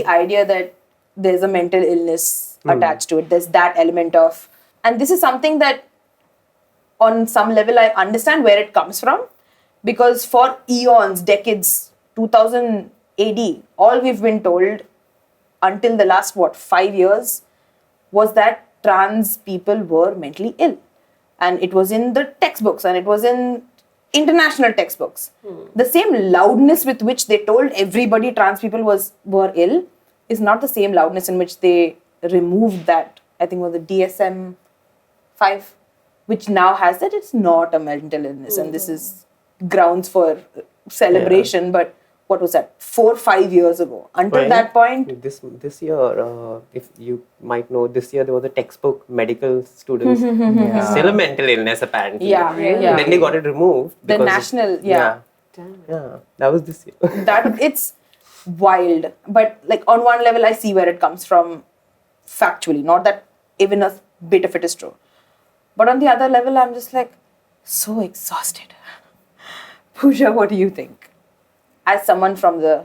idea that there's a mental illness attached to it. There's that element of, and this is something that on some level I understand where it comes from, because for eons, decades, 2000 AD, all we've been told until the last 5 years was that trans people were mentally ill, and it was in the textbooks and it was in international textbooks. The same loudness with which they told everybody trans people were ill is not the same loudness in which they removed that, I think was the DSM-5, which now has that it's not a mental illness and this is grounds for celebration. But what was that, 4 or 5 years ago? Until that point, this year, if you might know, this year there was a textbook, medical students, still a mental illness apparently. Then they got it removed. The national, yeah, that was this year. That it's wild, but like on one level, I see where it comes from factually. Not that even a bit of it is true, but on the other level, I'm just like so exhausted. Pooja, what do you think? As someone from the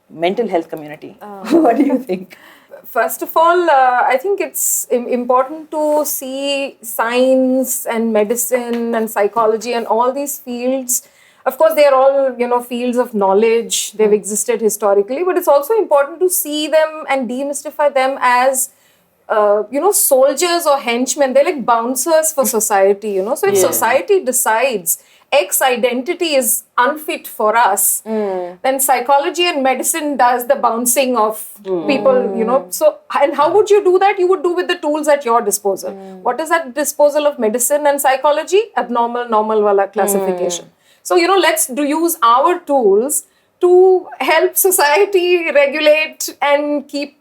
mental health community, what do you think? First of all, I think it's important to see science and medicine and psychology and all these fields. Of course, they are all, fields of knowledge. They've existed historically, but it's also important to see them and demystify them as, soldiers or henchmen. They're like bouncers for society, So if society decides X identity is unfit for us, then psychology and medicine does the bouncing of people, So, and how would you do that? You would do with the tools at your disposal. What is at disposal of medicine and psychology? Abnormal, normal wala classification. So, let's use our tools to help society regulate and keep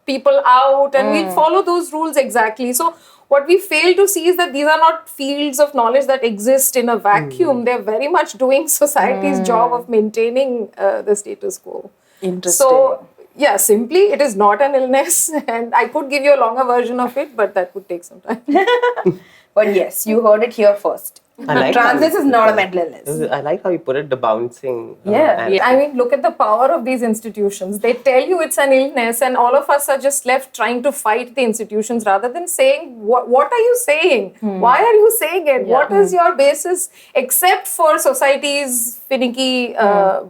people out, and we'll follow those rules exactly. So, what we fail to see is that these are not fields of knowledge that exist in a vacuum. They're very much doing society's job of maintaining the status quo. Interesting. So, simply, it is not an illness. And I could give you a longer version of it, but that would take some time. But yes, you heard it here first. Transness is not a mental illness. I like how you put it, the bouncing. I mean, look at the power of these institutions. They tell you it's an illness, and all of us are just left trying to fight the institutions rather than saying, what are you saying? Why are you saying it? What is your basis except for society's finicky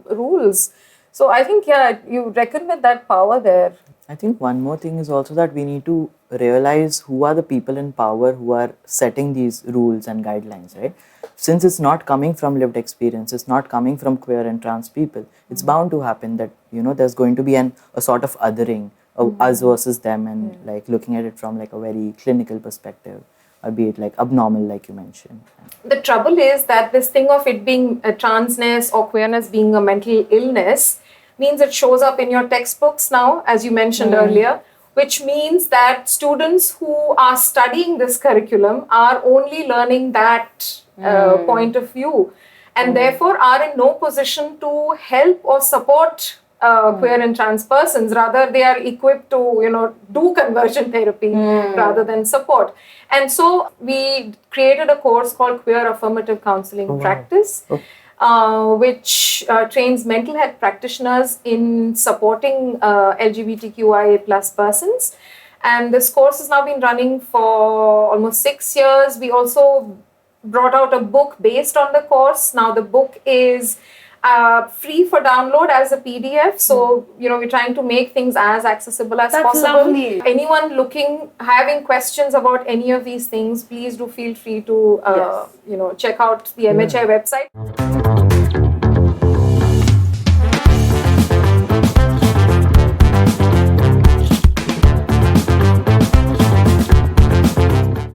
rules? So I think, you reckon with that power there. I think one more thing is also that we need to realize who are the people in power who are setting these rules and guidelines, right? Since it's not coming from lived experience, it's not coming from queer and trans people, it's bound to happen that, there's going to be a sort of othering of us versus them, and like looking at it from like a very clinical perspective, albeit like abnormal, like you mentioned. The trouble is that this thing of it being a transness or queerness being a mental illness means it shows up in your textbooks now, as you mentioned earlier, which means that students who are studying this curriculum are only learning that point of view, and therefore are in no position to help or support queer and trans persons. Rather, they are equipped to, do conversion therapy rather than support. And so we created a course called Queer Affirmative Counseling Practice, which trains mental health practitioners in supporting LGBTQIA plus persons. And this course has now been running for almost 6 years. We also brought out a book based on the course. Now the book is free for download as a PDF. So, we're trying to make things as accessible as possible. Lovely. Anyone having questions about any of these things, please do feel free to, check out the MHI website.